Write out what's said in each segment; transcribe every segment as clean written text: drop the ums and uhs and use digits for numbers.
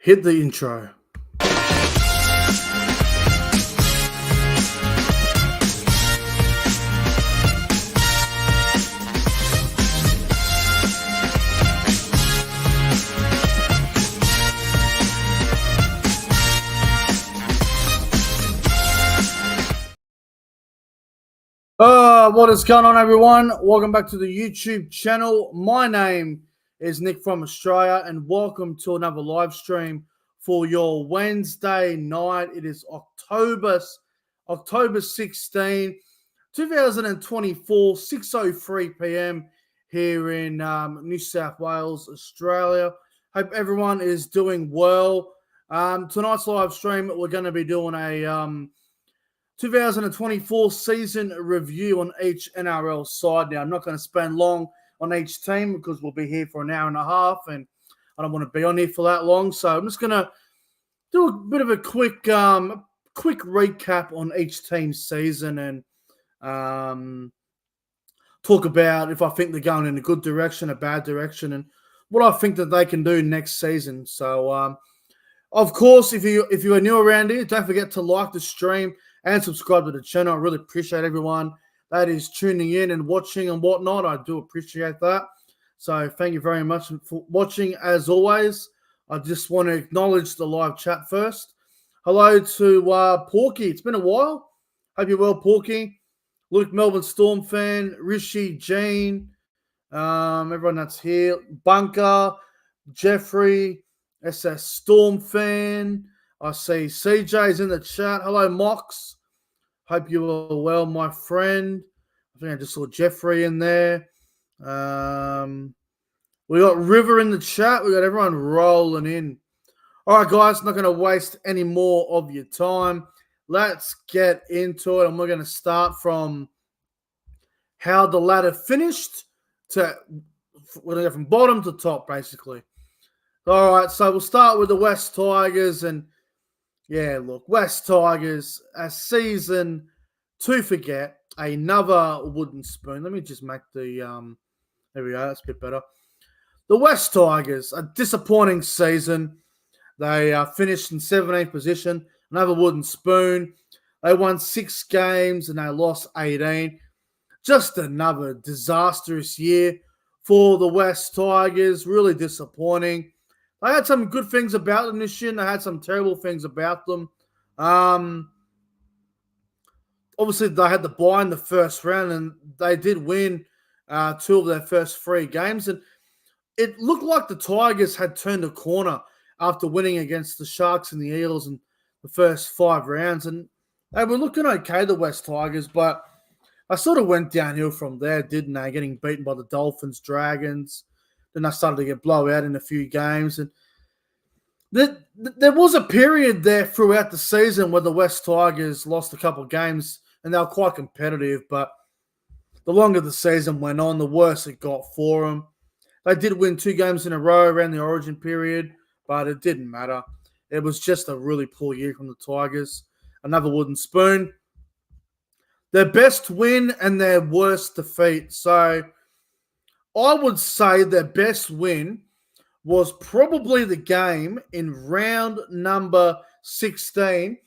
Hit the intro. What is going on, everyone? Welcome back to the YouTube channel. My name is Nick from Australia, and welcome to another live stream for your Wednesday night. It is October 16, 2024, 6:03 p.m. here in New South Wales, Australia. Hope everyone is doing well. Tonight's live stream, we're going to be doing a 2024 season review on each NRL side. Now, I'm not going to spend long on each team because we'll be here for an hour and a half, and I don't want to be on here for that long. So I'm just going to do a bit of a quick recap on each team's season and talk about if I think they're going in a good direction, a bad direction, and what I think that they can do next season. So, of course, if you are new around here, don't forget to like the stream and subscribe to the channel. I really appreciate everyone that is tuning in and watching and whatnot. I do appreciate that. So thank you very much for watching. As always, I just want to acknowledge the live chat first. Hello to Porky. It's been a while. Hope you're well, Porky. Luke, Melbourne Storm fan. Rishi, Jean, everyone that's here. Bunker, Jeffrey, SS Storm fan. I see CJ's in the chat. Hello, Mox. Hope you are well, my friend. I think I just saw Jeffrey in there. We got River in the chat. We got everyone rolling in. All right, guys, not going to waste any more of your time. Let's get into it. And we're going to start from how the ladder finished we're going to go from bottom to top, basically. All right, so we'll start with the West Tigers. And yeah, look, West Tigers, a season to forget, another wooden spoon. Let me just make the, there we go, that's a bit better. The West Tigers, a disappointing season. They finished in 17th position, another wooden spoon. They won 6 games and they lost 18. Just another disastrous year for the West Tigers, really disappointing. They had some good things about them this year, and they had some terrible things about them. Obviously, they had the bye in the first round, and they did win 2 of their first 3 games. And it looked like the Tigers had turned a corner after winning against the Sharks and the Eels in the first 5 rounds. And they were looking okay, the West Tigers, but they sort of went downhill from there, didn't they? Getting beaten by the Dolphins, Dragons. Then they started to get blown out in a few games. And there was a period there throughout the season where the West Tigers lost a couple of games and they were quite competitive. But the longer the season went on, the worse it got for them. They did win 2 games in a row around the Origin period, but it didn't matter. It was just a really poor year from the Tigers. Another wooden spoon. Their best win and their worst defeat. So I would say their best win was probably the game in round number 16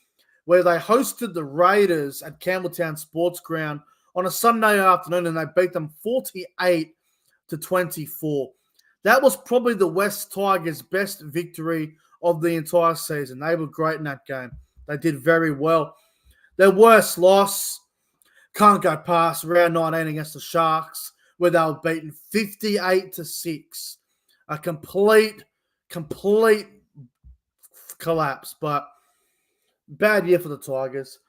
where they hosted the Raiders at Campbelltown Sports Ground on a Sunday afternoon and they beat them 48-24. That was probably the West Tigers' best victory of the entire season. They were great in that game. They did very well. Their worst loss, can't go past round 19 against the Sharks, where they were beaten 58-6. A complete collapse, but bad year for the Tigers.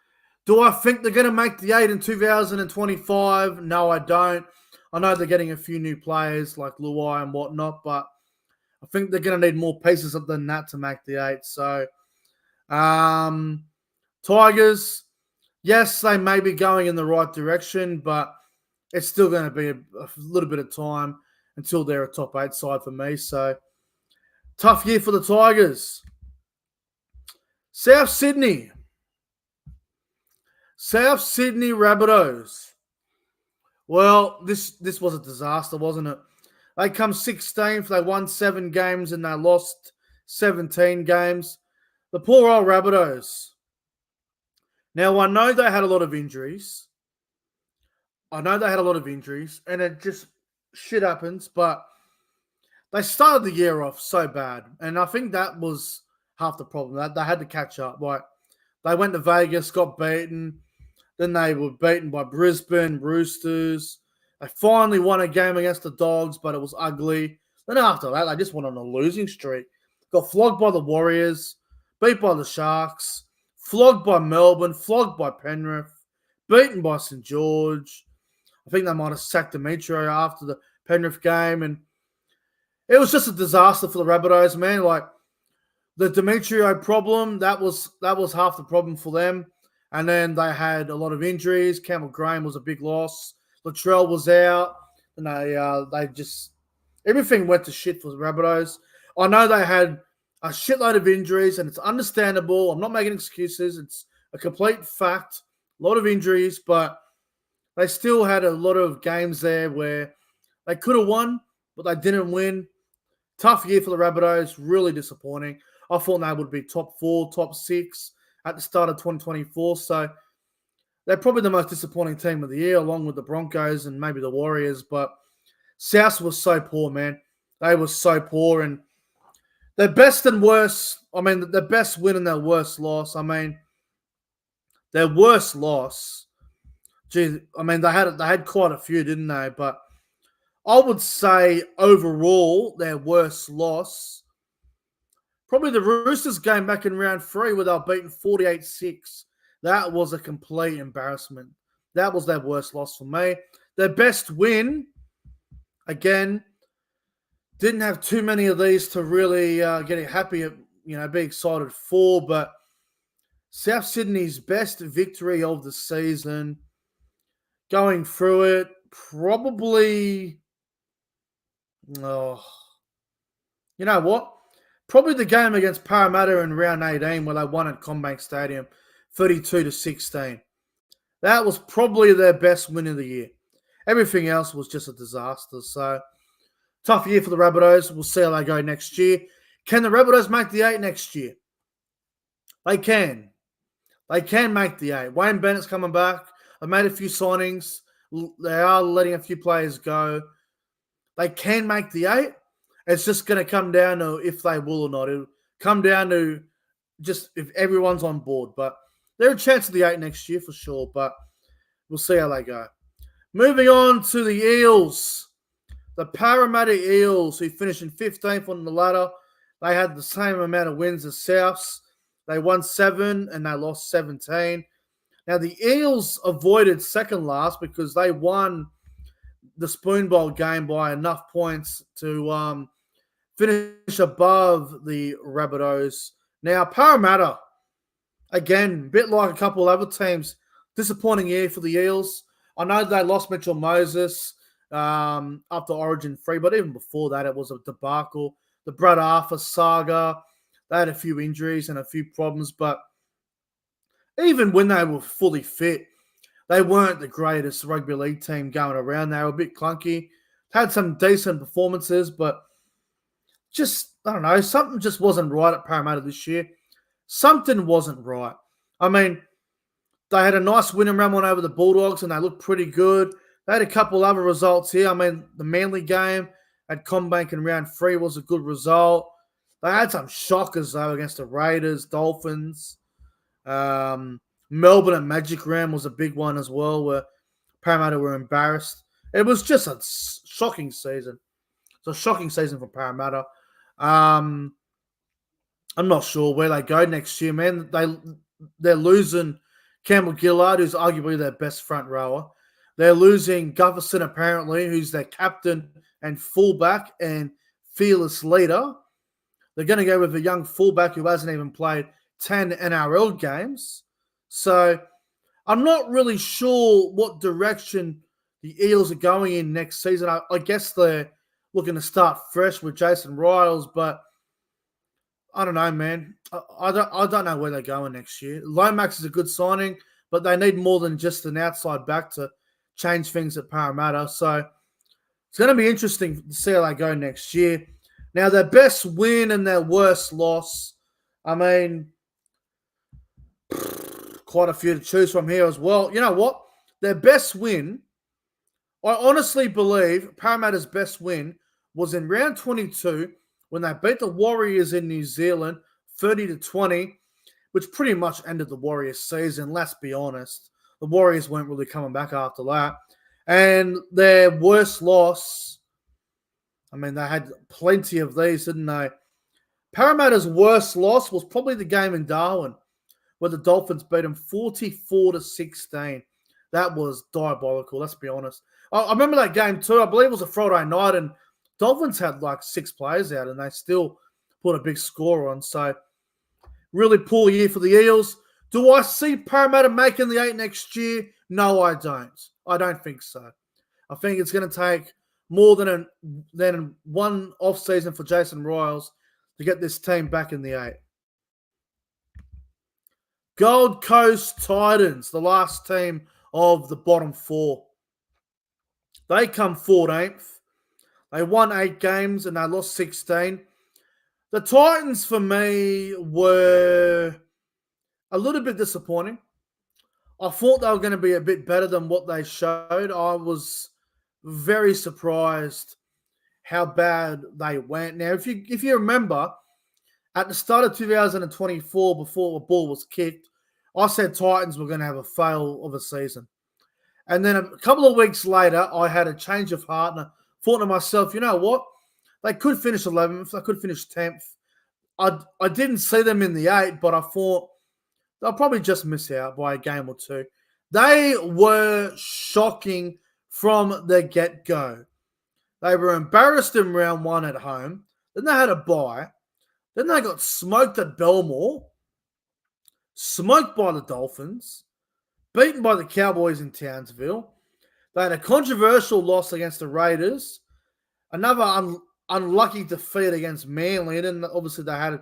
Do I think they're going to make the 8 in 2025? No, I don't. I know they're getting a few new players like Luai and whatnot, but I think they're going to need more pieces than that to make the 8. So, Tigers, yes, they may be going in the right direction, but it's still going to be a little bit of time until they're a top 8 side for me. So, tough year for the Tigers. South Sydney Rabbitohs. Well, this was a disaster, wasn't it? They come 16th. They won 7 games and they lost 17 games. The poor old Rabbitohs. Now, I know they had a lot of injuries. And it just shit happens, but they started the year off so bad. And I think that was half the problem. That they had to catch up. Like, they went to Vegas, got beaten. Then they were beaten by Brisbane, Roosters. They finally won a game against the Dogs, but it was ugly. Then after that, they just went on a losing streak. Got flogged by the Warriors, beat by the Sharks, flogged by Melbourne, flogged by Penrith, beaten by St. George. I think they might have sacked Demetrio after the Penrith game. And it was just a disaster for the Rabbitohs, man. Like, the Demetrio problem, that was half the problem for them. And then they had a lot of injuries. Campbell Graham was a big loss. Latrell was out. And they just – everything went to shit for the Rabbitohs. I know they had a shitload of injuries, and it's understandable. I'm not making excuses. It's a complete fact. A lot of injuries, but they still had a lot of games there where they could have won, but they didn't win. Tough year for the Rabbitohs. Really disappointing. I thought they would be top 4, top 6 at the start of 2024. So they're probably the most disappointing team of the year, along with the Broncos and maybe the Warriors. But South was so poor, man. They were so poor. And their best and worst, their best win and their worst loss. Their worst loss, they had quite a few, didn't they? But I would say overall, their worst loss, probably the Roosters game back in round 3 where they were beaten 48-6. That was a complete embarrassment. That was their worst loss for me. Their best win, again, didn't have too many of these to really get happy, be excited for. But South Sydney's best victory of the season, going through it, probably, you know what? Probably the game against Parramatta in round 18 where they won at CommBank Stadium, 32-16. That was probably their best win of the year. Everything else was just a disaster. So, tough year for the Rabbitohs. We'll see how they go next year. Can the Rabbitohs make the 8 next year? They can. They can make the 8. Wayne Bennett's coming back. They've made a few signings. They are letting a few players go. They can make the 8. It's just going to come down to if they will or not. It'll come down to just if everyone's on board. But they're a chance of the 8 next year for sure. But we'll see how they go. Moving on to the Eels. The Parramatta Eels, who finished in 15th on the ladder. They had the same amount of wins as Souths. They won 7 and they lost 17. Now, the Eels avoided second last because they won the Spoon Bowl game by enough points to finish above the Rabbitohs. Now, Parramatta, again, a bit like a couple of other teams, disappointing year for the Eels. I know they lost Mitchell Moses after Origin 3, but even before that, it was a debacle. The Brad Arthur saga, they had a few injuries and a few problems, but even when they were fully fit, they weren't the greatest rugby league team going around. They were a bit clunky. Had some decent performances, but just, I don't know, something just wasn't right at Parramatta this year. Something wasn't right. They had a nice win and run one over the Bulldogs, and they looked pretty good. They had a couple other results here. The Manly game at CommBank in round 3 was a good result. They had some shockers, though, against the Raiders, Dolphins. Melbourne at Magic Round was a big one as well, where Parramatta were embarrassed. It was just a shocking season. It's a shocking season for Parramatta. I'm not sure where they go next year, man. They're losing Campbell Gillard, who's arguably their best front rower. They're losing Gutherson, apparently, who's their captain and fullback and fearless leader. They're going to go with a young fullback who hasn't even played 10 NRL games. So I'm not really sure what direction the Eels are going in next season. I guess they're looking to start fresh with Jason Riles, but I don't know, man. I don't know where they're going next year. Lomax is a good signing, but they need more than just an outside back to change things at Parramatta. So it's going to be interesting to see how they go next year. Now, their best win and their worst loss, I mean, quite a few to choose from here as well. You know what? Their best win, I honestly believe Parramatta's best win was in round 22 when they beat the Warriors in New Zealand 30-20, which pretty much ended the Warriors season, let's be honest. The Warriors weren't really coming back after that. And their worst loss, I mean, they had plenty of these, didn't they? Parramatta's worst loss was probably the game in Darwin, where the Dolphins beat them 44-16. That was diabolical, let's be honest. I remember that game too. I believe it was a Friday night, and Dolphins had like 6 players out, and they still put a big score on. So, really poor year for the Eels. Do I see Parramatta making the 8 next year? No, I don't. I don't think so. I think it's going to take more than one off-season for Jason Ryles to get this team back in the 8. Gold Coast Titans, the last team of the bottom 4. They come 14th. They won 8 games and they lost 16. The Titans, for me, were a little bit disappointing. I thought they were going to be a bit better than what they showed. I was very surprised how bad they went. Now, if you remember, at the start of 2024, before the ball was kicked, I said Titans were going to have a fail of a season. And then a couple of weeks later, I had a change of heart and I thought to myself, you know what? They could finish 11th. They could finish 10th. I didn't see them in the 8, but I thought they'll probably just miss out by a game or 2. They were shocking from the get-go. They were embarrassed in round 1 at home. Then they had a bye. Then they got smoked at Belmore. Smoked by the Dolphins. Beaten by the Cowboys in Townsville. They had a controversial loss against the Raiders. Another unlucky defeat against Manly. And then obviously they had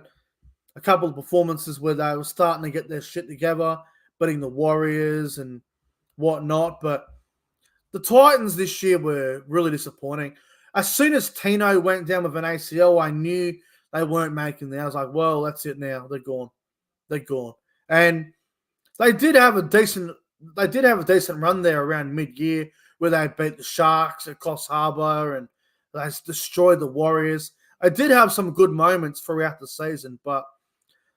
a couple of performances where they were starting to get their shit together, beating the Warriors and whatnot. But the Titans this year were really disappointing. As soon as Tino went down with an ACL, I knew they weren't making it. I was like, well, that's it now. They're gone. They're gone. And they did have a decent run there around mid-year where they beat the Sharks at Coffs Harbour and they destroyed the Warriors. They did have some good moments throughout the season, but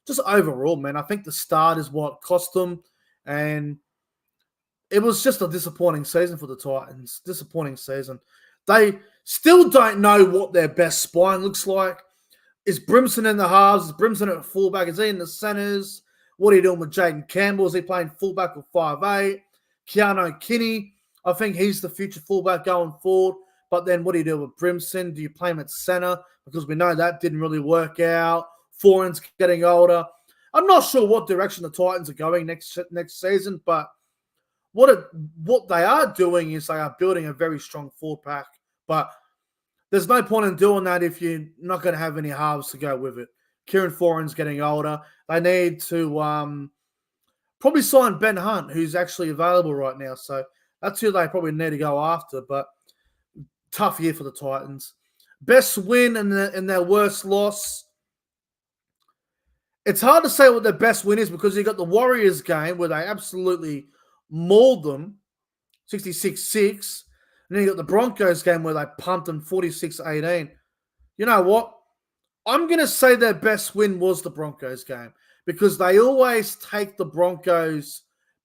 just overall, man, I think the start is what cost them. And it was just a disappointing season for the Titans. Disappointing season. They still don't know what their best spine looks like. Is Brimson in the halves? Is Brimson at fullback? Is he in the centres? What are you doing with Jaden Campbell? Is he playing fullback with 5'8"? Keanu Kinney, I think he's the future fullback going forward. But then what do you do with Brimson? Do you play him at centre? Because we know that didn't really work out. Foran's getting older. I'm not sure what direction the Titans are going next season, but what they are doing is they are building a very strong forward pack. But there's no point in doing that if you're not going to have any halves to go with it. Kieran Foran's getting older. They need to probably sign Ben Hunt, who's actually available right now. So that's who they probably need to go after. But tough year for the Titans. Best win and their worst loss. It's hard to say what their best win is because you got the Warriors game where they absolutely mauled them, 66-6. And then you got the Broncos game where they pumped them 46-18. You know what? I'm going to say their best win was the Broncos game because they always take the Broncos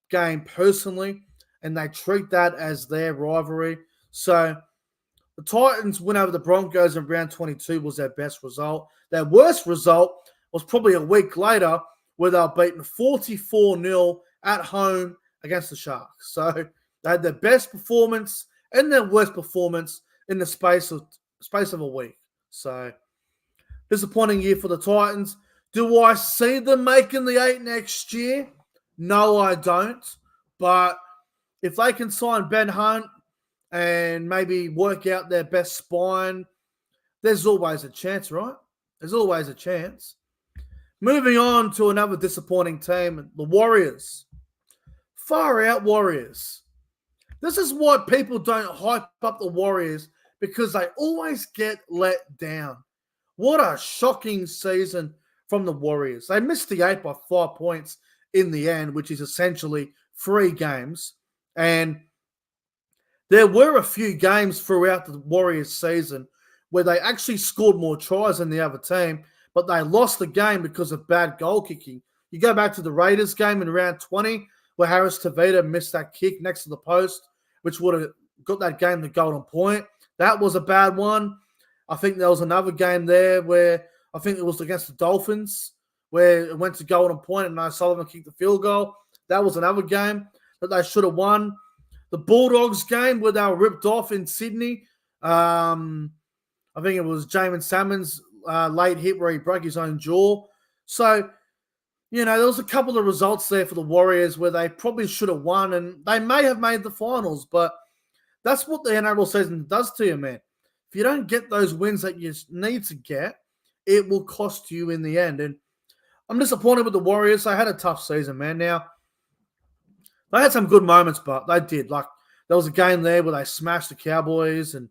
game personally and they treat that as their rivalry. So the Titans win over the Broncos in round 22 was their best result. Their worst result was probably a week later where they were beaten 44-0 at home against the Sharks. So they had their best performance and their worst performance in the space of a week. So disappointing year for the Titans. Do I see them making the 8 next year? No, I don't. But if they can sign Ben Hunt and maybe work out their best spine, there's always a chance, right? There's always a chance. Moving on to another disappointing team, the Warriors. Far out Warriors. This is why people don't hype up the Warriors because they always get let down. What a shocking season from the Warriors. They missed the 8 by 5 points in the end, which is essentially 3 games. And there were a few games throughout the Warriors season where they actually scored more tries than the other team, but they lost the game because of bad goal kicking. You go back to the Raiders game in round 20 where Harris Tavita missed that kick next to the post, which would have got that game to golden point. That was a bad one. I think there was another game there where I think it was against the Dolphins where it went to golden point and O'Sullivan kicked the field goal. That was another game that they should have won. The Bulldogs game where they were ripped off in Sydney. I think it was Jamin Salmon's late hit where he broke his own jaw. So, there was a couple of results there for the Warriors where they probably should have won, and they may have made the finals, but that's what the NRL season does to you, man. If you don't get those wins that you need to get, it will cost you in the end. And I'm disappointed with the Warriors. They had a tough season, man. Now, they had some good moments, but they did. Like, there was a game there where they smashed the Cowboys, and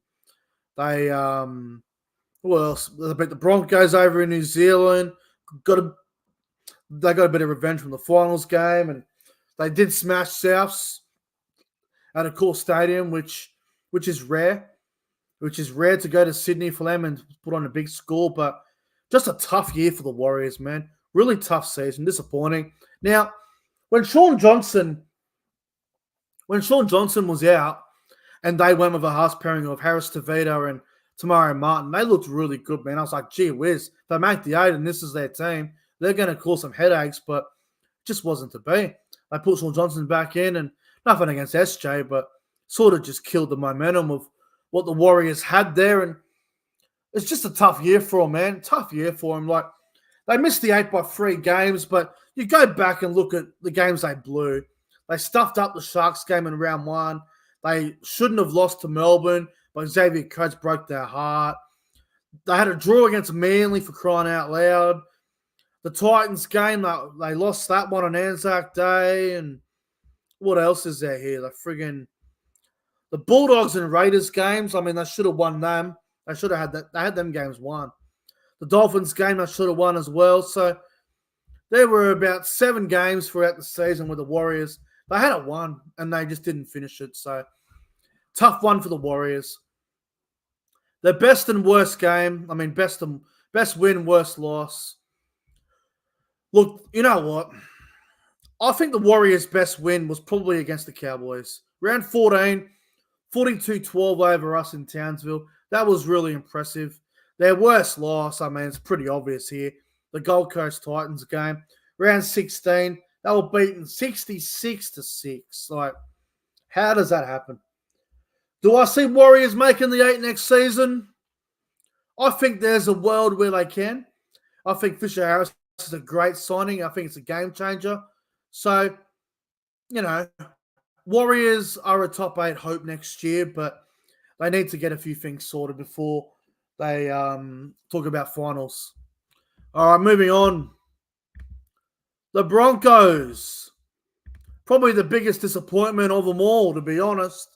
they, they beat the Broncos over in New Zealand. They got a bit of revenge from the finals game, and they did smash Souths at a cool stadium, which is rare. Which is rare to go to Sydney for them and put on a big score, but just a tough year for the Warriors, man. Really tough season, disappointing. Now, when Sean Johnson was out and they went with a half pairing of Harris Tavita and Tamari Martin, they looked really good, man. I was like, gee whiz, they make the 8 and this is their team. They're going to cause some headaches, but it just wasn't to be. They put Sean Johnson back in, and nothing against SJ, but sort of just killed the momentum of what the Warriors had there. And it's just a tough year for them, man. Tough year for them. Like, they missed the 8 by 3 games, but you go back and look at the games they blew. They stuffed up the Sharks game in round 1. They shouldn't have lost to Melbourne, but Xavier Coates broke their heart. They had a draw against Manly for crying out loud. The Titans game, they lost that one on Anzac Day. And what else is there here? The Bulldogs and Raiders games, I mean, they should have won them. They should have had that. They had them games won. The Dolphins game, they should have won as well. So there were about 7 games throughout the season with the Warriors. They had it won, and they just didn't finish it. So tough one for the Warriors. Their best and worst game. I mean, best win, worst loss. Look, you know what? I think the Warriors' best win was probably against the Cowboys. Round 14, 42-12 over us in Townsville. That was really impressive. Their worst loss, I mean, it's pretty obvious here. The Gold Coast Titans game. Round 16, they were beaten 66-6. Like, how does that happen? Do I see Warriors making the 8 next season? I think there's a world where they can. I think Fisher Harris is a great signing. I think it's a game changer. So, Warriors are a top 8 hope next year, but they need to get a few things sorted before they talk about finals. All right, moving on. The Broncos. Probably the biggest disappointment of them all, to be honest.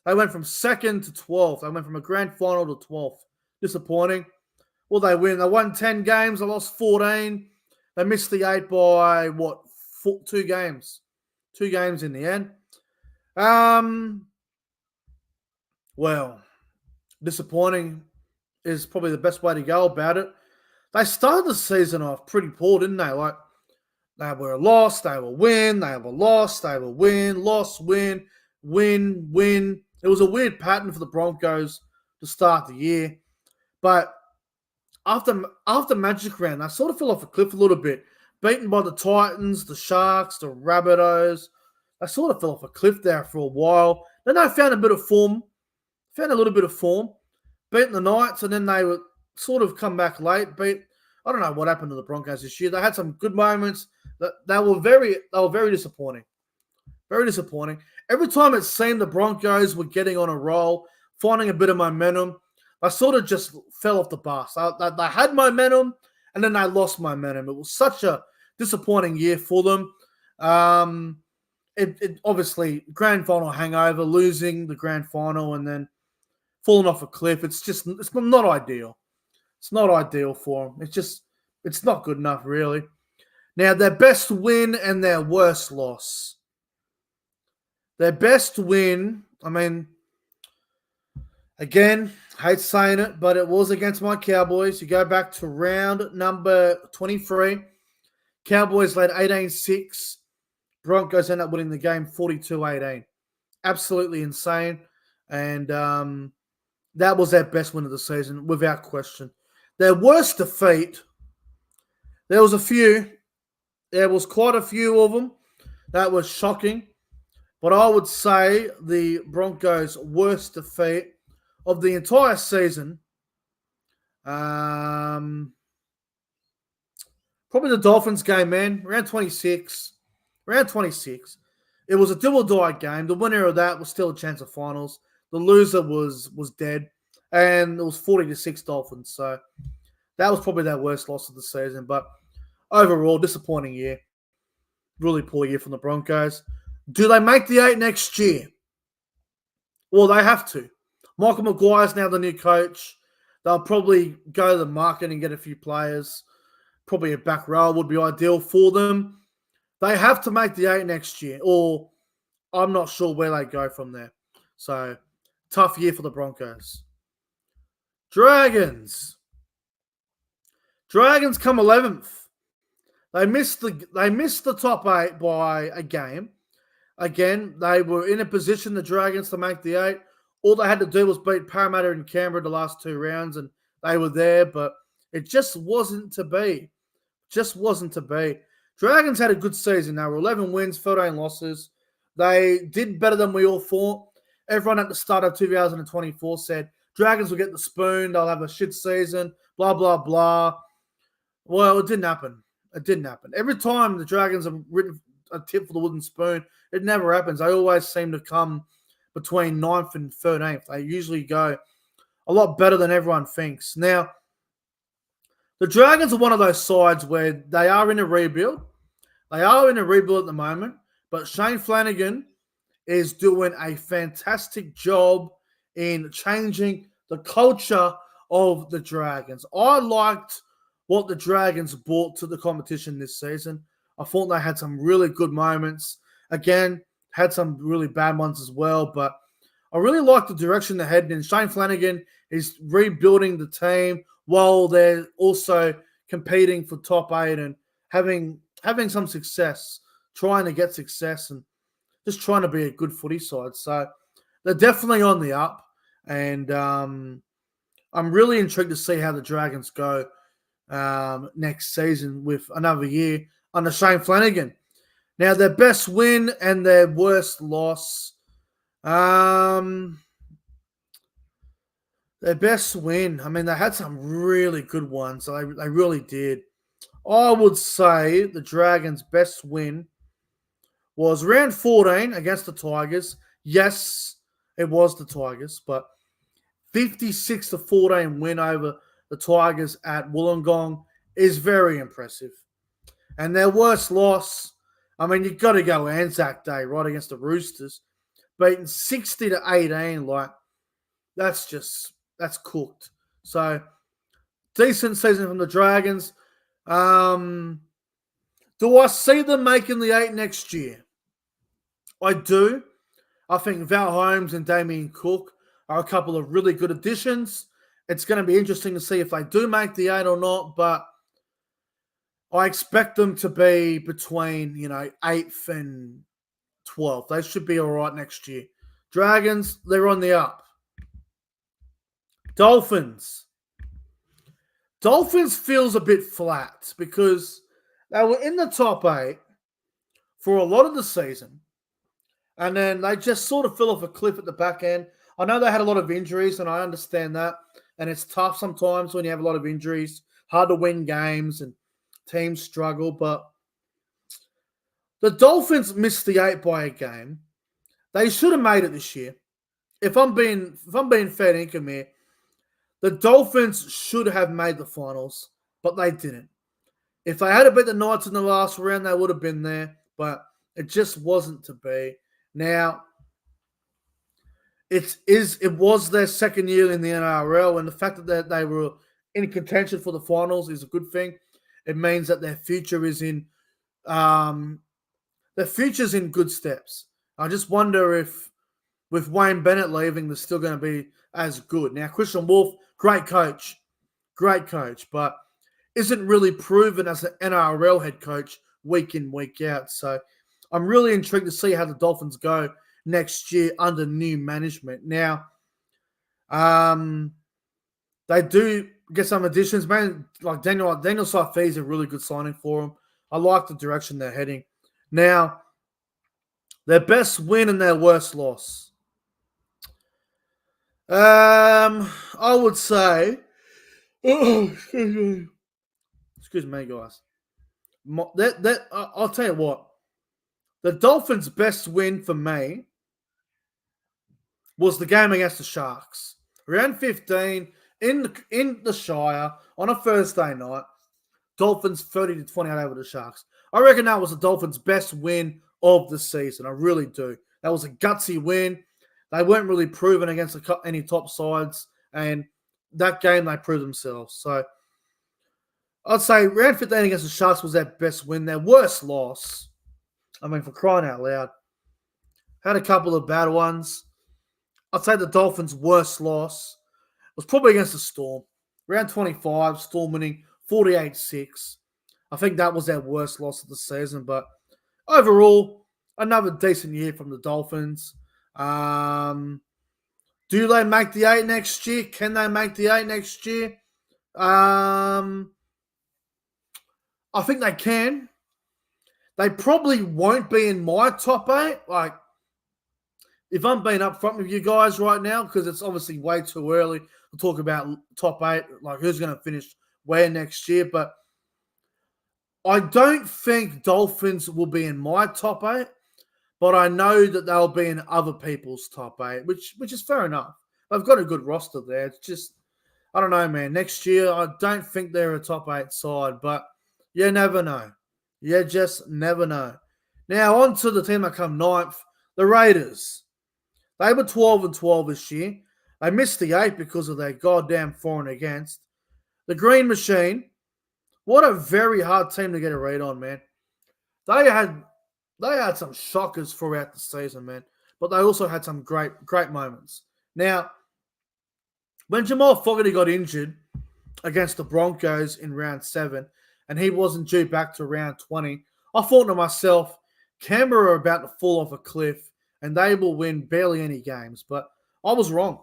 They went from 2nd to 12th. They went from a grand final to 12th. Disappointing. Well, they win. They won 10 games. They lost 14. They missed the 8 by, 2 games. 2 games in the end. Well, disappointing is probably the best way to go about it. They started the season off pretty poor, didn't they? Like, they were a loss, they were a win, they were a loss, they were a win, loss, win, win, win. It was a weird pattern for the Broncos to start the year. But after Magic Round, they sort of fell off a cliff a little bit. Beaten by the Titans, the Sharks, the Rabbitohs. They sort of fell off a cliff there for a while. Then they found a little bit of form. Beaten the Knights, and then they were sort of come back late. I don't know what happened to the Broncos this year. They had some good moments. They were very disappointing. Very disappointing. Every time it seemed the Broncos were getting on a roll, finding a bit of momentum, they sort of just fell off the bus. They had momentum, and then they lost momentum. It was such a disappointing year for them. It obviously grand final hangover, losing the grand final and then falling off a cliff. It's not ideal. It's not ideal for them. It's not good enough, really. Now, their best win and their worst loss. Their best win, I mean, again, hate saying it, but it was against my Cowboys. You go back to round number 23. Cowboys led 18-6. Broncos end up winning the game 42-18. Absolutely insane. And that was their best win of the season, without question. Their worst defeat, there was a few. There was quite a few of them. That was shocking. But I would say the Broncos' worst defeat of the entire season, probably the Dolphins game, man. Round 26. It was a do-or-die game. The winner of that was still a chance of finals. The loser was dead. And it was 40-6 Dolphins. So that was probably their worst loss of the season. But overall, disappointing year. Really poor year from the Broncos. Do they make the 8 next year? Well, they have to. Michael Maguire's now the new coach. They'll probably go to the market and get a few players. Probably a back row would be ideal for them. They have to make the 8 next year, or I'm not sure where they go from there. So, tough year for the Broncos. Dragons. Dragons come 11th. They missed the top 8 by a game. Again, they were in a position, the Dragons, to make the 8. All they had to do was beat Parramatta and Canberra the last 2 rounds, and they were there, but it just wasn't to be. Dragons had a good season. They were 11 wins, 13 losses. They did better than we all thought. Everyone at the start of 2024 said, Dragons will get the spoon, they'll have a shit season, blah, blah, blah. Well, it didn't happen. Every time the Dragons have written a tip for the wooden spoon, it never happens. They always seem to come between 9th and 13th. They usually go a lot better than everyone thinks. Now, the Dragons are one of those sides where they are in a rebuild. They are in a rebuild at the moment, but Shane Flanagan is doing a fantastic job in changing the culture of the Dragons. I liked what the Dragons brought to the competition this season. I thought they had some really good moments. Again, had some really bad ones as well, but I really like the direction they're heading in. Shane Flanagan is rebuilding the team while they're also competing for top 8 and having some success, trying to get success and just trying to be a good footy side. So they're definitely on the up, and I'm really intrigued to see how the Dragons go next season with another year under Shane Flanagan. Now, their best win and their worst loss. Their best win. I mean, they had some really good ones. They really did. I would say the Dragons' best win was round 14 against the Tigers. Yes, it was the Tigers, but 56-14 win over the Tigers at Wollongong is very impressive. And their worst loss, I mean, you've got to go Anzac Day right against the Roosters, beating 60-18. Like, that's cooked. So, decent season from the Dragons. Do I see them making the 8 next year? I do. I think Val Holmes and Damien Cook are a couple of really good additions. It's going to be interesting to see if they do make the 8 or not, but I expect them to be between, 8th and 12th. They should be all right next year. Dragons, they're on the up. Dolphins. Dolphins feels a bit flat because they were in the top 8 for a lot of the season, and then they just sort of fell off a cliff at the back end. I know they had a lot of injuries, and I understand that, and it's tough sometimes when you have a lot of injuries. Hard to win games, and teams struggle, but the Dolphins missed the 8 by a game. They should have made it this year. If I'm being fair income here, the Dolphins should have made the finals, but they didn't. If they had beat the Knights in the last round, they would have been there, but it just wasn't to be. Now, it was their second year in the NRL, and the fact that they were in contention for the finals is a good thing. It means that their future's in good steps. I just wonder if with Wayne Bennett leaving, they're still going to be as good. Now, Christian Wolf, great coach, but isn't really proven as an NRL head coach week in, week out. So I'm really intrigued to see how the Dolphins go next year under new management. Now, they do get some additions, man. Like Daniel Saifee is a really good signing for them. I like the direction they're heading. Now, their best win and their worst loss. I would say, excuse me, guys. I'll tell you what. The Dolphins' best win for me was the game against the Sharks. Round 15 in the Shire on a Thursday night. Dolphins 30-28 over the Sharks. I reckon that was the Dolphins' best win of the season. I really do. That was a gutsy win. They weren't really proven against any top sides, and that game they proved themselves. So I'd say round 15 against the Sharks was their best win. Their worst loss, I mean, for crying out loud, had a couple of bad ones. I'd say the Dolphins' worst loss was probably against the Storm. Round 25, Storm winning 48-6. I think that was their worst loss of the season, but overall, another decent year from the Dolphins. Do they make the 8 next year? Can they make the 8 next year? I think they can. They probably won't be in my top 8. Like, if I'm being upfront with you guys right now, because it's obviously way too early to talk about top 8, like who's going to finish where next year, but I don't think Dolphins will be in my top 8, but I know that they'll be in other people's top 8, which is fair enough. They've got a good roster there. It's just, I don't know, man. Next year, I don't think they're a top 8 side, but you never know. You just never know. Now, on to the team that come 9th, the Raiders. They were 12-12 this year. They missed the 8 because of their goddamn for and against. The Green Machine, what a very hard team to get a read on, man. They had some shockers throughout the season, man, but they also had some great moments. Now, when Jamal Fogarty got injured against the Broncos in round 7, and he wasn't due back to round 20, I thought to myself, Canberra are about to fall off a cliff, and they will win barely any games. But I was wrong.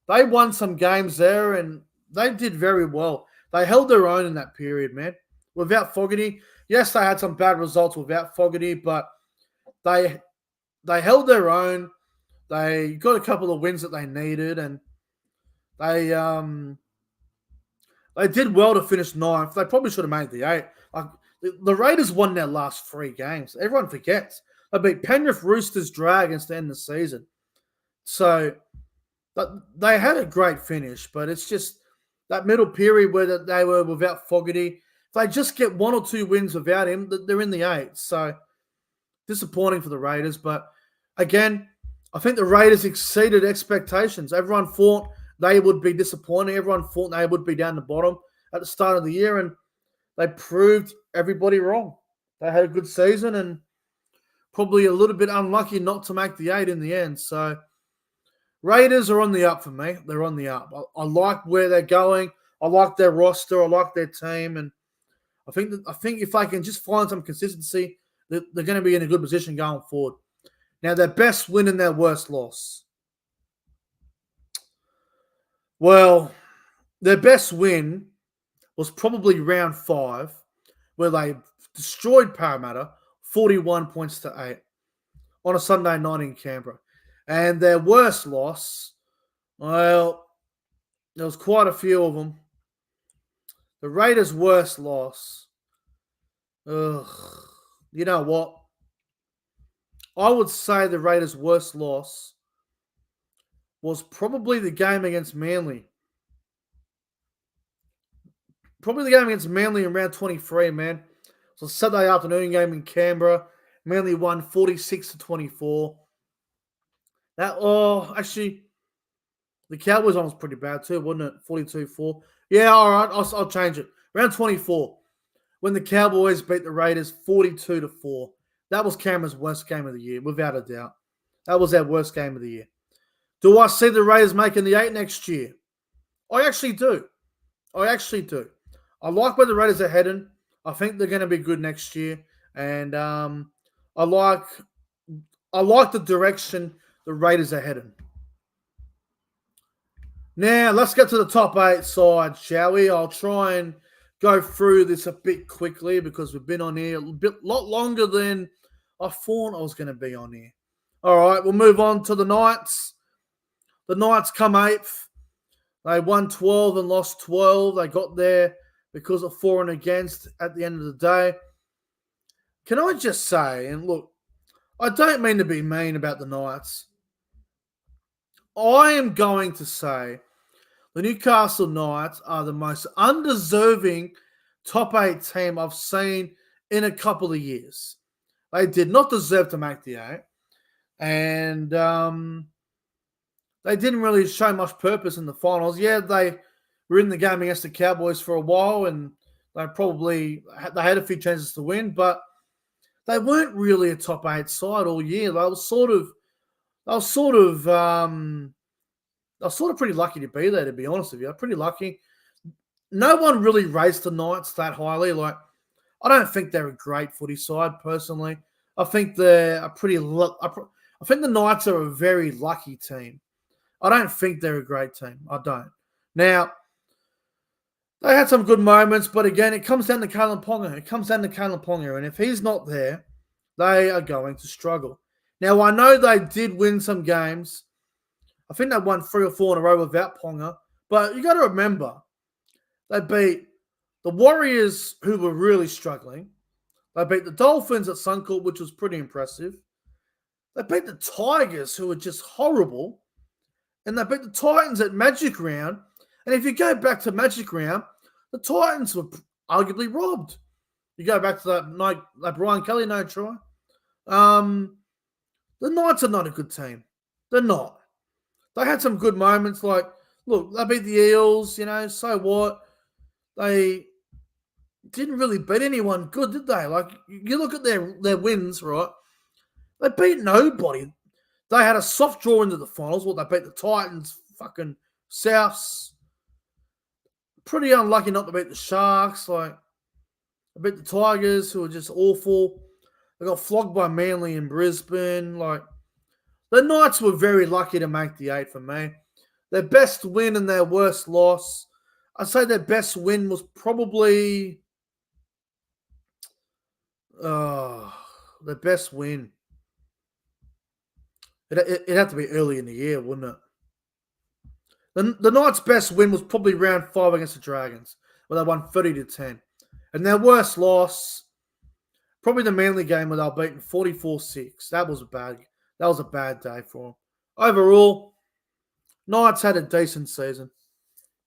They won some games there, and they did very well. They held their own in that period, man. Without Fogarty, yes, they had some bad results without Fogarty, but they held their own. They got a couple of wins that they needed, and they did well to finish 9th. They probably should have made the 8. Like, the Raiders won their last 3 games. Everyone forgets. They beat Penrith, Roosters, Dragons to end the season. So they had a great finish, but it's just that middle period where they were without Fogarty. If they just get 1 or 2 wins without him, they're in the 8. So disappointing for the Raiders. But again, I think the Raiders exceeded expectations. Everyone thought they would be disappointing. Everyone thought they would be down the bottom at the start of the year, and they proved everybody wrong. They had a good season and probably a little bit unlucky not to make the 8 in the end. So Raiders are on the up for me. They're on the up. I like where they're going. I like their roster. I like their team, and I think if they can just find some consistency, they're going to be in a good position going forward. Now, their best win and their worst loss. Well, their best win was probably round 5, where they destroyed Parramatta 41 points to 8 on a Sunday night in Canberra. And their worst loss, well, there was quite a few of them. The Raiders' worst loss, you know what? I would say the Raiders' worst loss was probably the game against Manly. Probably the game against Manly in round 23, man. It was a Saturday afternoon game in Canberra. Manly won 46-24. Actually, the Cowboys one was pretty bad too, wasn't it? 42-4. Yeah, all right. I'll change it. Round 24, when the Cowboys beat the Raiders 42-4. That was Cameron's worst game of the year, without a doubt. That was our worst game of the year. Do I see the Raiders making the 8 next year? I actually do. I actually do. I like where the Raiders are heading. I think they're going to be good next year, and I like the direction the Raiders are heading. Now let's get to the top 8 side, shall we? I'll try and go through this a bit quickly because we've been on here a lot longer than I thought I was going to be on here. All right, we'll move on to the Knights. The Knights come 8th. They won 12 and lost 12. They got there because of for and against at the end of the day. Can I just say, and look, I don't mean to be mean about the Knights. I am going to say the Newcastle Knights are the most undeserving top 8 team I've seen in a couple of years. They did not deserve to make the 8. And they didn't really show much purpose in the finals. Yeah, they were in the game against the Cowboys for a while, and they had a few chances to win, but they weren't really a top 8 side all year. They were sort of pretty lucky to be there, to be honest with you. Pretty lucky. No one really raised the Knights that highly. Like, I don't think they're a great footy side, personally. I think I think the Knights are a very lucky team. I don't think they're a great team. I don't. Now, they had some good moments, but again, it comes down to Kalyn Ponga. And if he's not there, they are going to struggle. Now, I know they did win some games. I think they won 3 or 4 in a row without Ponga. But you got to remember, they beat the Warriors, who were really struggling. They beat the Dolphins at Suncorp, which was pretty impressive. They beat the Tigers, who were just horrible. And they beat the Titans at Magic Round. And if you go back to Magic Round, the Titans were arguably robbed. You go back to that night, like Brian Kelly, no try. The Knights are not a good team. They're not. They had some good moments. Like, look, they beat the Eels, so what? They didn't really beat anyone good, did they? Like, you look at their wins, right? They beat nobody. They had a soft draw into the finals. Well, they beat the Titans, fucking Souths. Pretty unlucky not to beat the Sharks. Like, they beat the Tigers, who were just awful. They got flogged by Manly in Brisbane. Like, the Knights were very lucky to make the 8 for me. Their best win and their worst loss. I'd say their best win was probably their best win. It'd have to be early in the year, wouldn't it? The Knights' best win was probably round 5 against the Dragons, where they won 30-10. And their worst loss, probably the Manly game where they were beaten 44-6. That was a bad day for them. Overall, Knights had a decent season.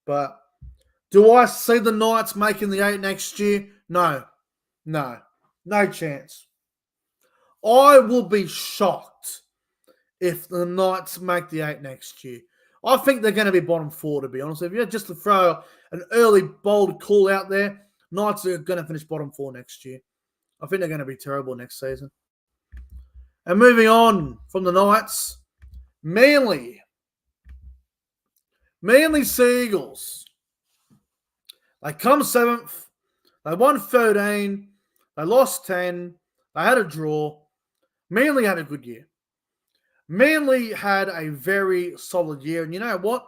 But do I see the Knights making the 8 next year? No. No chance. I will be shocked if the Knights make the 8 next year. I think they're going to be bottom 4, to be honest with you. Just to throw an early, bold call out there, Knights are going to finish bottom 4 next year. I think they're going to be terrible next season. And moving on from the Knights, Manly. Manly Seagulls. They come 7th. They won 13. They lost 10. They had a draw. Manly had a good year. Manly had a very solid year. And you know what?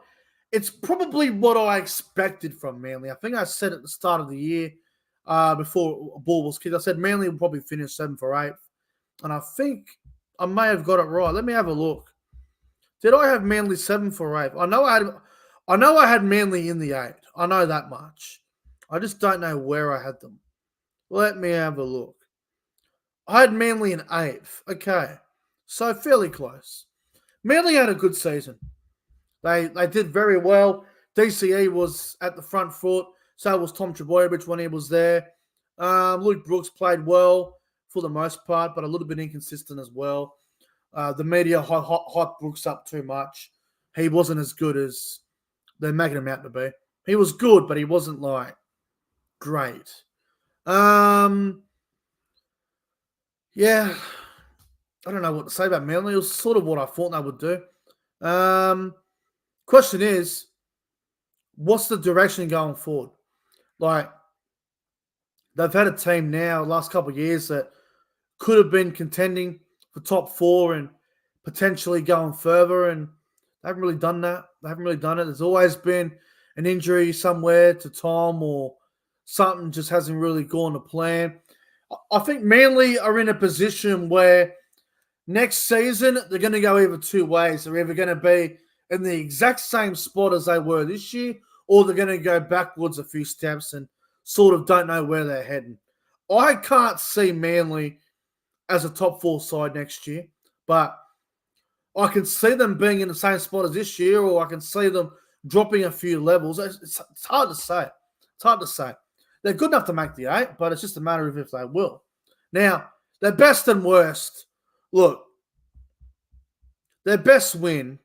It's probably what I expected from Manly. I think I said at the start of the year, before a ball was kicked, I said Manly will probably finish 7th or 8th. And I think I may have got it right. Let me have a look. Did I have Manly 7th or 8th? I know I had Manly in the 8. I know that much. I just don't know where I had them. Let me have a look. I had Manly in 8th. Okay. So fairly close. Manly had a good season. They did very well. DCE was at the front foot. So was Tom Trbojevic when he was there. Luke Brooks played well for the most part, but a little bit inconsistent as well. The media hyped Brooks up too much. He wasn't as good as they're making him out to be. He was good, but he wasn't like great. Yeah, I don't know what to say about Manly. It was sort of what I thought they would do. Question is, what's the direction going forward? Like, they've had a team now, last couple of years, that could have been contending for top 4 and potentially going further, and they haven't really done that. They haven't really done it. There's always been an injury somewhere to Tom, or something just hasn't really gone to plan. I think Manly are in a position where next season they're going to go either two ways. They're either going to be in the exact same spot as they were this year, or they're going to go backwards a few steps and sort of don't know where they're heading. I can't see Manly as a top 4 side next year, but I can see them being in the same spot as this year, or I can see them dropping a few levels. It's hard to say. It's hard to say. They're good enough to make the 8, but it's just a matter of if they will. Now, their best and worst. Look, their best win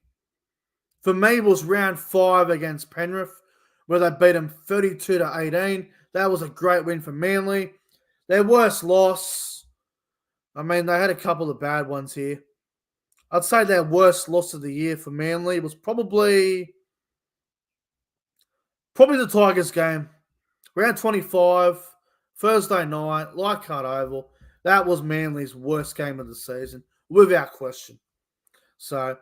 for me was round 5 against Penrith, where they beat them 32-18. That was a great win for Manly. Their worst loss, I mean, they had a couple of bad ones here. I'd say their worst loss of the year for Manly was probably the Tigers game. Round 25, Thursday night, Leichhardt Oval. That was Manly's worst game of the season, without question. So,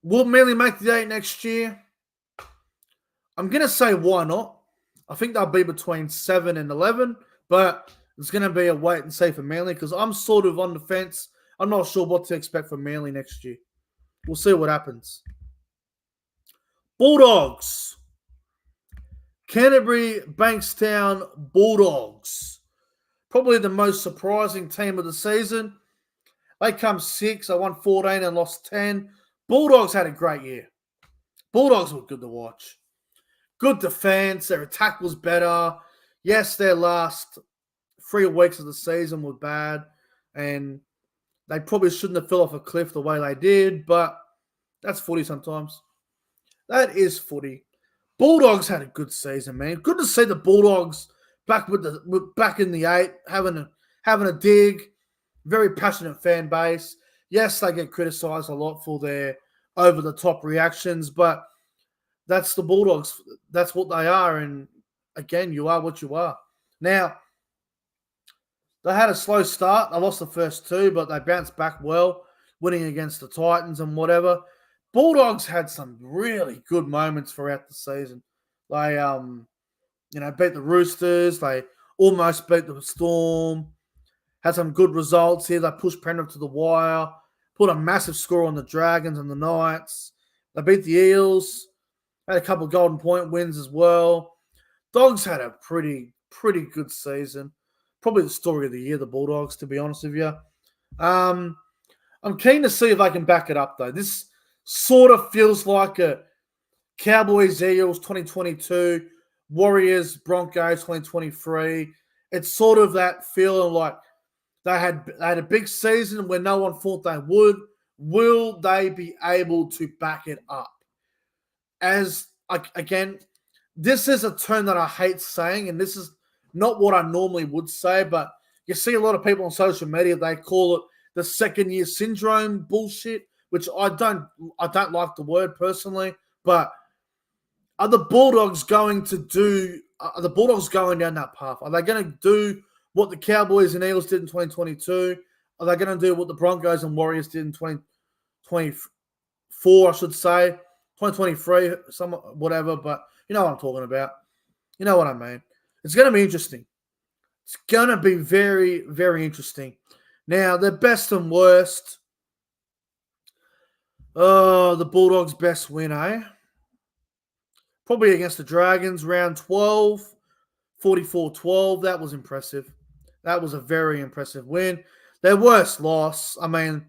will Manly make the 8 next year? I'm going to say why not. I think they'll be between 7 and 11, but it's going to be a wait and see for Manly, because I'm sort of on the fence. I'm not sure what to expect from Manly next year. We'll see what happens. Bulldogs. Canterbury Bankstown Bulldogs. Probably the most surprising team of the season. They come 6th. They won 14 and lost 10. Bulldogs had a great year. Bulldogs were good to watch. Good defense. Their attack was better. Yes, their last 3 weeks of the season were bad, and they probably shouldn't have fell off a cliff the way they did, but that's footy sometimes. That is footy. Bulldogs had a good season, man. Good to see the Bulldogs back back in the 8, having a dig. Very passionate fan base. Yes, they get criticised a lot for their over-the-top reactions, but that's the Bulldogs. That's what they are, and again, you are what you are. Now, they had a slow start. They lost the first 2, but they bounced back well, winning against the Titans and whatever. Bulldogs had some really good moments throughout the season. They, beat the Roosters. They almost beat the Storm. Had some good results here. They pushed Penrith to the wire. Put a massive score on the Dragons and the Knights. They beat the Eels. Had a couple of Golden Point wins as well. Dogs had a pretty good season. Probably the story of the year, the Bulldogs, to be honest with you. I'm keen to see if they can back it up, though. This sort of feels like a Cowboys-Eagles 2022, Warriors-Broncos 2023. It's sort of that feeling like they had a big season where no one thought they would. Will they be able to back it up? Again, this is a term that I hate saying, and this is not what I normally would say, but you see a lot of people on social media, they call it the second-year syndrome bullshit, which I don't like the word personally, but are the Bulldogs going down that path? Are they going to do what the Cowboys and Eagles did in 2022? Are they going to do what the Broncos and Warriors did in 2024, I should say? 2023, whatever, but you know what I'm talking about. You know what I mean. It's going to be interesting. It's going to be very, very interesting. Now, their best and worst. The Bulldogs' best win, eh? Probably against the Dragons, round 12, 44-12. That was impressive. That was a very impressive win. Their worst loss, I mean,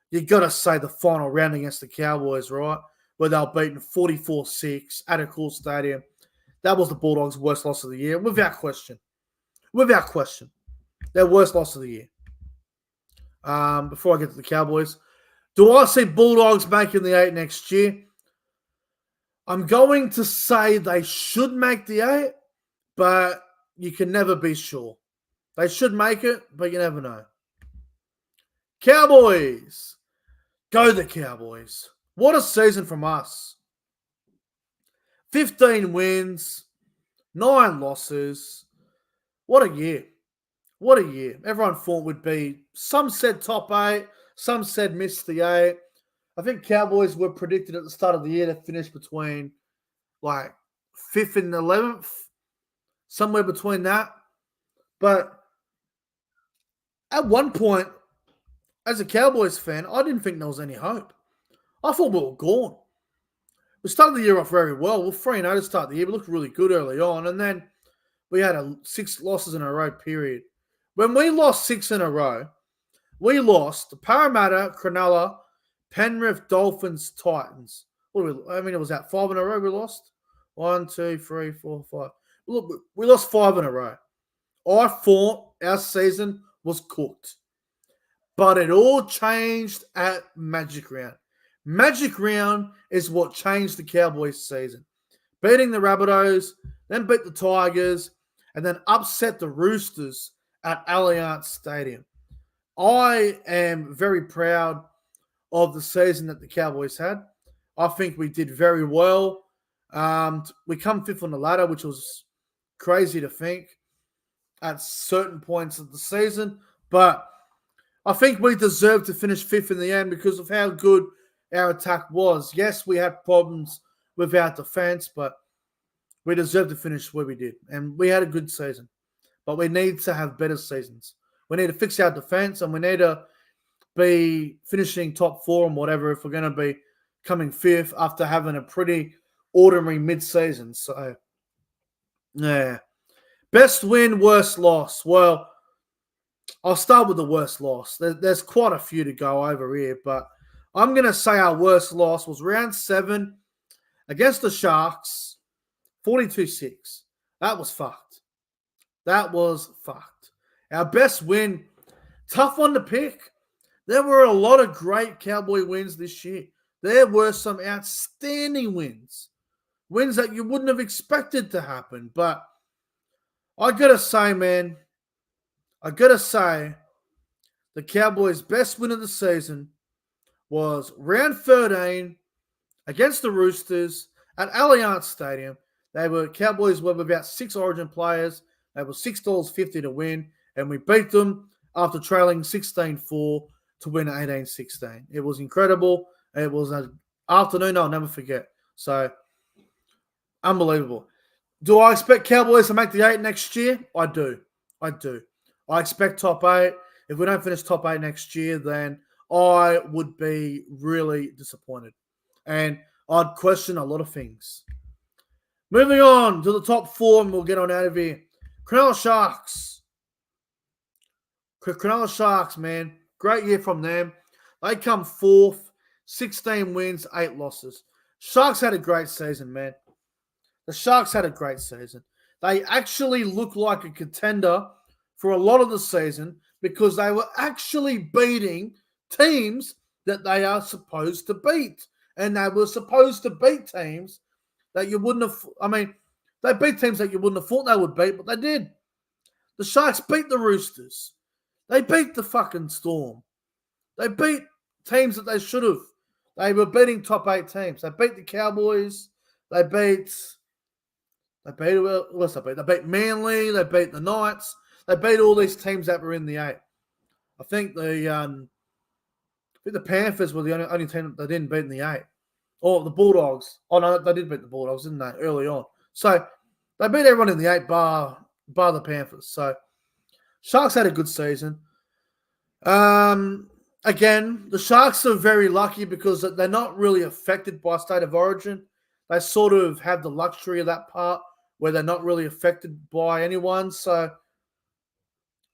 you got to say the final round against the Cowboys, right? Where they were beaten 44-6 at a cool stadium. That was the Bulldogs' worst loss of the year, without question. Without question. Their worst loss of the year. Before I get to the Cowboys, do I see Bulldogs making the 8 next year? I'm going to say they should make the 8, but you can never be sure. They should make it, but you never know. Cowboys. Go the Cowboys. What a season from us. 15 wins, 9 losses. What a year. What a year. Everyone thought would be, some said top 8, some said miss the 8. I think Cowboys were predicted at the start of the year to finish between like 5th and 11th, somewhere between that. But at one point, as a Cowboys fan, I didn't think there was any hope. I thought we were gone. We started the year off very well. We were 3-0 to start the year. We looked really good early on. And then we had 6 losses in a row period. When we lost 6 in a row, we lost the Parramatta, Cronulla, Penrith, Dolphins, Titans. It was at 5 in a row we lost. 1, 2, 3, 4, 5. Look, we lost 5 in a row. I thought our season was cooked. But it all changed at Magic Round. Magic Round is what changed the Cowboys season. Beating the Rabbitohs, then beat the Tigers, and then upset the Roosters at Allianz Stadium. I am very proud of the season that the Cowboys had. I think we did very well. We come 5th on the ladder, which was crazy to think at certain points of the season. But I think we deserved to finish 5th in the end because of how good our attack was. Yes, we had problems with our defense, but we deserved to finish where we did. And we had a good season. But we need to have better seasons. We need to fix our defense, and we need to be finishing top 4 and whatever if we're going to be coming 5th after having a pretty ordinary mid-season. So, yeah. Best win, worst loss. Well, I'll start with the worst loss. There's quite a few to go over here, but I'm going to say our worst loss was round 7 against the Sharks, 42-6. That was fucked. That was fucked. Our best win, tough one to pick. There were a lot of great Cowboy wins this year. There were some outstanding wins. Wins that you wouldn't have expected to happen. But I got to say, man, the Cowboys' best win of the season was round 13 against the Roosters at Allianz Stadium. Cowboys were about 6 Origin players. They were $6.50 to win, and we beat them after trailing 16-4 to win 18-16. It was incredible. It was an afternoon I'll never forget. So, unbelievable. Do I expect Cowboys to make the 8 next year? I do. I expect top 8. If we don't finish top 8 next year, then I would be really disappointed. And I'd question a lot of things. Moving on to the top 4, and we'll get on out of here. Cronulla Sharks, man. Great year from them. They come 4th, 16 wins, 8 losses. Sharks had a great season, man. The Sharks had a great season. They actually looked like a contender for a lot of the season because they were actually beating teams that they are supposed to beat. And they were supposed to beat teams that you wouldn't have... they beat teams that you wouldn't have thought they would beat, but they did. The Sharks beat the Roosters. They beat the fucking Storm. They beat teams that they should have. They were beating top 8 teams. They beat the Cowboys. They beat Manly. They beat the Knights. They beat all these teams that were in the 8. I think the Panthers were the only team that they didn't beat in the 8. Or the Bulldogs. Oh, no, they did beat the Bulldogs, didn't they, early on? So, they beat everyone in the 8 bar the Panthers. So, Sharks had a good season. Again, the Sharks are very lucky because they're not really affected by state of origin. They sort of have the luxury of that part where they're not really affected by anyone. So,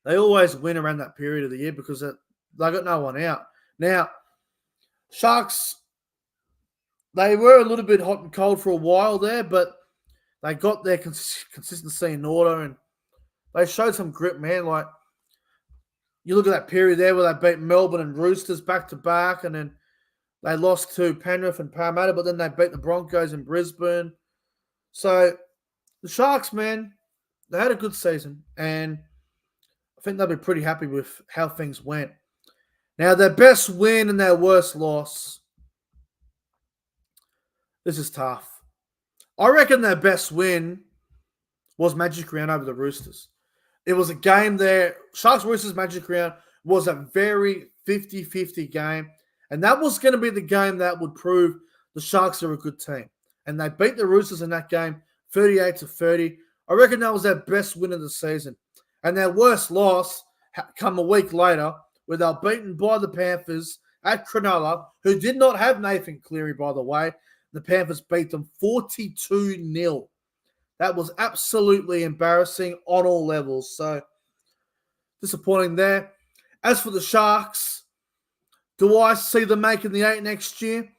they always win around that period of the year because they got no one out. Now, Sharks, they were a little bit hot and cold for a while there, but they got their consistency in order and they showed some grit, man. Like, you look at that period there where they beat Melbourne and Roosters back to back, and then They lost to Penrith and Parramatta, but then they beat the Broncos in Brisbane. So the Sharks, man, they had a good season, and I think they'll be pretty happy with how things went. Now, their best win and their worst loss. This is tough. I reckon their best win was Magic Round over the Roosters. It was a game there. Sharks-Roosters Magic Round was a very 50-50 game. And that was going to be the game that would prove the Sharks are a good team. And they beat the Roosters in that game 38-30. I reckon that was their best win of the season. And their worst loss come a week later where they were beaten by the Panthers at Cronulla, who did not have Nathan Cleary, by the way. The Panthers beat them 42-0. That was absolutely embarrassing on all levels. So, disappointing there. As for the Sharks, do I see them making the 8 next year?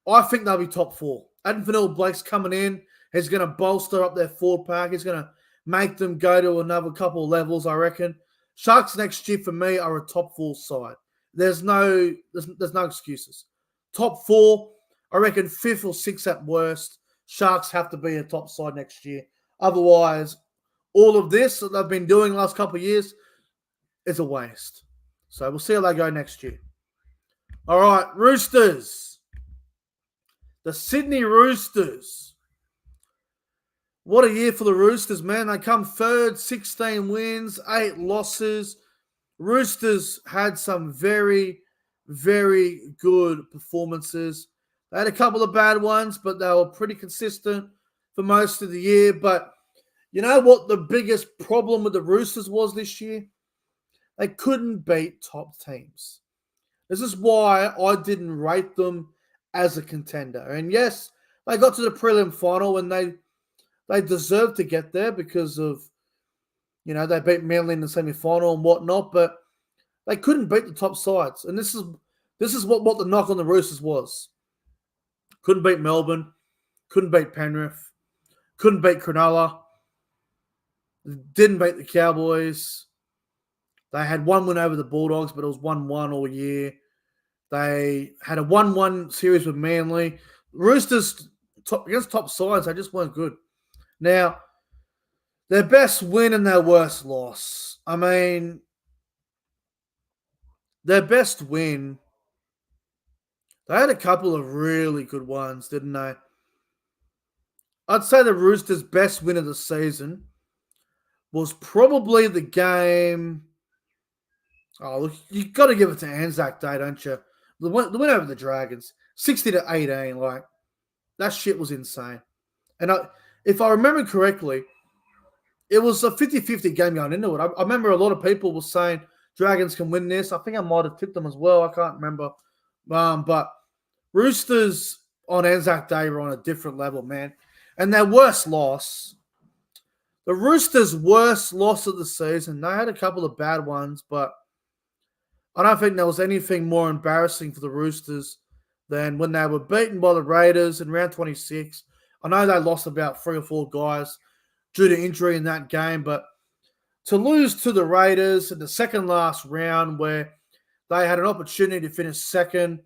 I think they'll be top 4. Adam Fanil-Blake's coming in. He's going to bolster up their forward pack. He's going to make them go to another couple of levels, I reckon. Sharks next year, for me, are a top 4 side. There's no excuses. Top 4, I reckon 5th or 6th at worst. Sharks have to be a top side next year. Otherwise, all of this that they've been doing the last couple of years is a waste. So we'll see how they go next year. All right, Roosters. The Sydney Roosters. What a year for the Roosters, man. They come third, 16 wins, 8 losses. Roosters had some very, very good performances. They had a couple of bad ones, but they were pretty consistent for most of the year. But you know what the biggest problem with the Roosters was this year? They couldn't beat top teams. This is why I didn't rate them as a contender. And yes, they got to the prelim final and they deserved to get there because of, they beat Manly in the semi-final and whatnot, but they couldn't beat the top sides. And this is what the knock on the Roosters was. Couldn't beat Melbourne, couldn't beat Penrith, couldn't beat Cronulla, didn't beat the Cowboys. They had one win over the Bulldogs, but it was 1-1 all year. They had a 1-1 series with Manly. Roosters, against top sides, they just weren't good. Now, their best win and their worst loss. I mean, their best win, they had a couple of really good ones, didn't they? I'd say the Roosters' best win of the season was probably the game. Oh, look, you got to give it to Anzac Day, don't you? The win over the Dragons, 60-18. Like, that shit was insane. And if I remember correctly, it was a 50-50 game going into it. I remember a lot of people were saying Dragons can win this. I think I might have tipped them as well. I can't remember. But Roosters on Anzac Day were on a different level, man. And their worst loss, the Roosters' worst loss of the season, they had a couple of bad ones, but I don't think there was anything more embarrassing for the Roosters than when they were beaten by the Raiders in round 26. I know they lost about 3 or 4 guys due to injury in that game, but to lose to the Raiders in the second last round where they had an opportunity to finish second,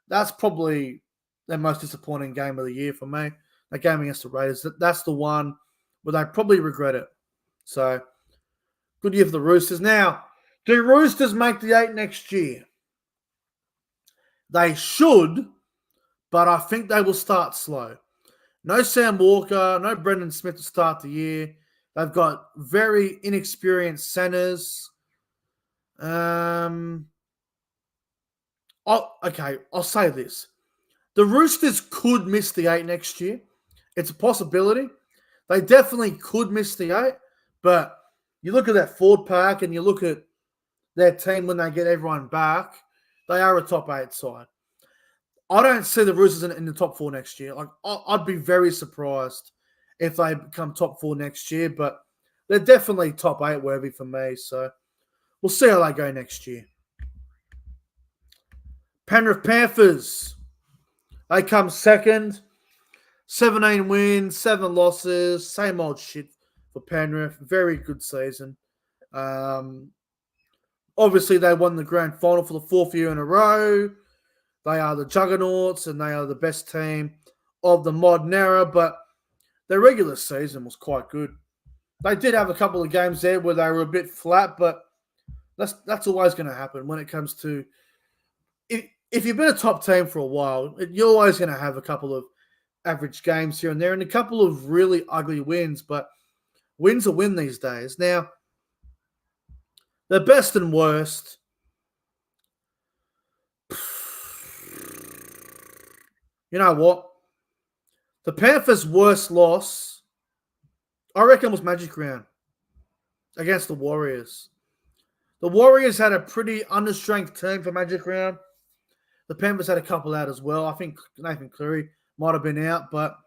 that's probably their most disappointing game of the year for me. That game against the Raiders, that's the one where they probably regret it. So, good year for the Roosters. Now, do Roosters make the 8 next year? They should, but I think they will start slow. No Sam Walker, no Brendan Smith to start the year. They've got very inexperienced centers. I'll say this. The Roosters could miss the 8 next year. It's a possibility. They definitely could miss the 8, but you look at that forward pack and you look at their team when they get everyone back, they are a top 8 side. I don't see the Roosters in the top 4 next year. Like, I'd be very surprised if they become top 4 next year, but they're definitely top 8 worthy for me. So we'll see how they go next year. Penrith Panthers, they come second. 17 wins, 7 losses, same old shit for Penrith. Very good season. Obviously, they won the grand final for the 4th year in a row. They are the juggernauts and they are the best team of the modern era, but their regular season was quite good. They did have a couple of games there where they were a bit flat, but that's always going to happen when it comes to if you've been a top team for a while, you're always going to have a couple of average games here and there and a couple of really ugly wins, but wins a win these days. Now, the best and worst. You know what? The Panthers' worst loss, I reckon, was Magic Round against the Warriors. The Warriors had a pretty understrength team for Magic Round. The Panthers had a couple out as well. I think Nathan Cleary might have been out, but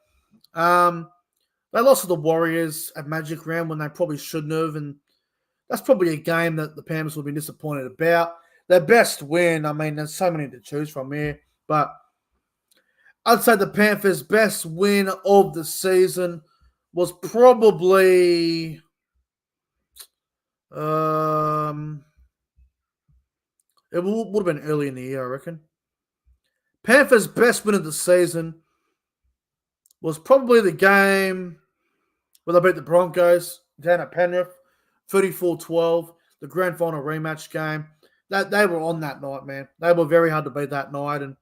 they lost to the Warriors at Magic Round when they probably shouldn't have, and that's probably a game that the Panthers will be disappointed about. Their best win, I mean, there's so many to choose from here, but I'd say the Panthers' best win of the season was probably it would have been early in the year, I reckon. Panthers' best win of the season was probably the game where they beat the Broncos down at Penrith, 34-12, the grand final rematch game. That they were on that night, man. They were very hard to beat that night, and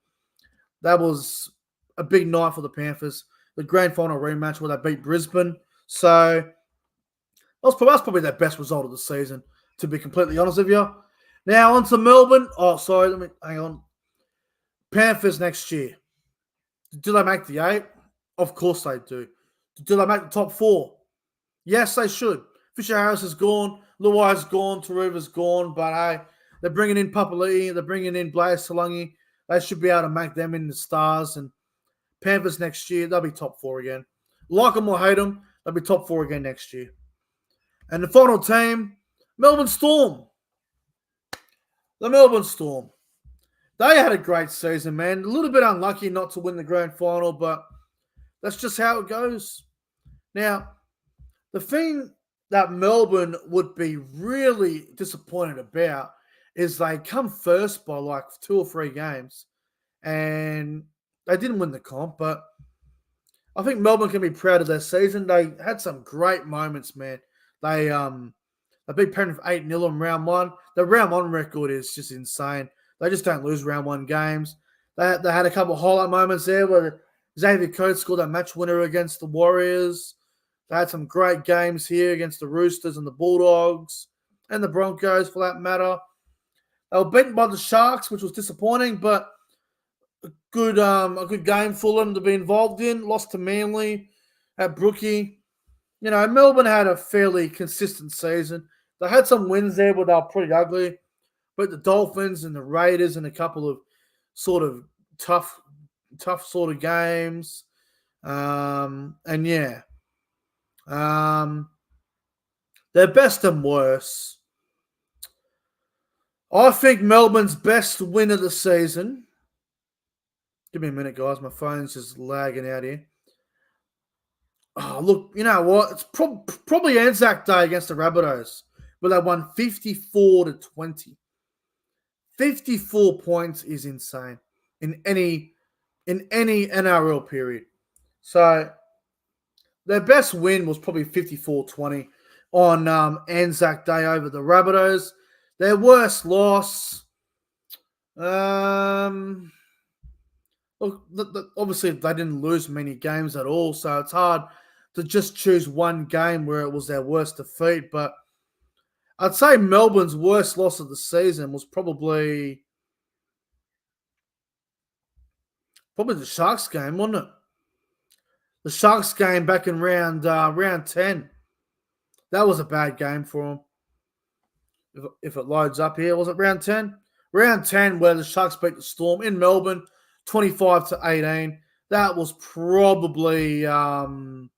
that was a big night for the Panthers. The grand final rematch where they beat Brisbane. So that's probably their best result of the season, to be completely honest with you. Now on to Melbourne. Oh, sorry, let me hang on. Panthers next year. Do they make the 8? Of course they do. Do they make the top 4? Yes, they should. Fisher Harris is gone. Luai's gone. Taruva's gone. But hey, they're bringing in Papali'i. They're bringing in Blaise Talungi. They should be able to make them in the stars. And Panthers next year, they'll be top 4 again. Like them or hate them, they'll be top 4 again next year. And the final team, Melbourne Storm. The Melbourne Storm. They had a great season, man. A little bit unlucky not to win the grand final, but that's just how it goes. Now, the thing that Melbourne would be really disappointed about is they come first by like 2 or 3 games, and they didn't win the comp, but I think Melbourne can be proud of their season. They had some great moments, man. They beat Penrith 8-0 in round 1. The round 1 record is just insane. They just don't lose round 1 games. They had a couple of highlight moments there where Xavier Coates scored that match winner against the Warriors. They had some great games here against the Roosters and the Bulldogs and the Broncos, for that matter. They were beaten by the Sharks, which was disappointing, but a good game for them to be involved in. Lost to Manly at Brookie. You know, Melbourne had a fairly consistent season. They had some wins there, but they were pretty ugly. But the Dolphins and the Raiders and a couple of sort of tough sort of games. And yeah. Their best and worst. I think Melbourne's best win of the season. Give me a minute, guys. My phone's just lagging out here. Oh, look, you know what? It's probably Anzac Day against the Rabbitohs, where they won 54-20. 54 points is insane in any NRL period. So their best win was probably 54-20 on Anzac Day over the Rabbitohs. Their worst loss, look, obviously they didn't lose many games at all, so it's hard to just choose one game where it was their worst defeat. But I'd say Melbourne's worst loss of the season was probably the Sharks game, wasn't it? The Sharks game back in round 10. That was a bad game for them. If it loads up here, was it round 10? Round 10 where the Sharks beat the Storm in Melbourne, 25-18. That was probably their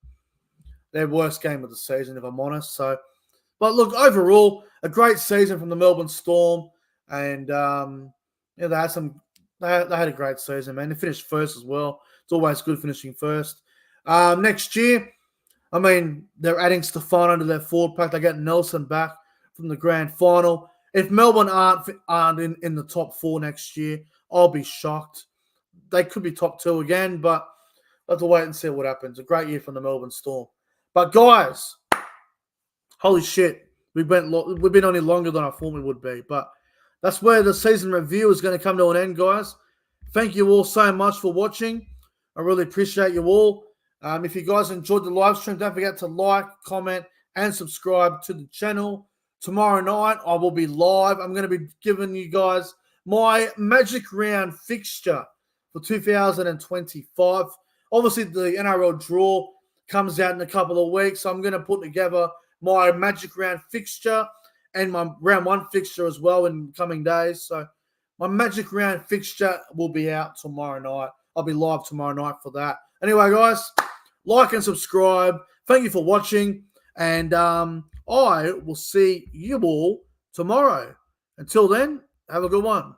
worst game of the season, if I'm honest. So, but look, overall, a great season from the Melbourne Storm, and they had a great season, man. They finished first as well. It's always good finishing first. Next year, I mean, they're adding Stefano to their forward pack. They get Nelson back from the grand final. If Melbourne aren't in the top 4 next year, I'll be shocked. they could be top 2 again, but we'll have to wait and see what happens. A great year from the Melbourne Storm. But guys, holy shit, we've been on here longer than I thought we would be. But that's where the season review is going to come to an end, guys. Thank you all so much for watching. I really appreciate you all. If you guys enjoyed the live stream, don't forget to like, comment, and subscribe to the channel. Tomorrow night, I will be live. I'm going to be giving you guys my Magic Round fixture for 2025. Obviously, the NRL draw comes out in a couple of weeks, so I'm going to put together my Magic Round fixture and my Round 1 fixture as well in coming days. So my Magic Round fixture will be out tomorrow night. I'll be live tomorrow night for that. Anyway, guys, like and subscribe. Thank you for watching, and I will see you all tomorrow. Until then, have a good one.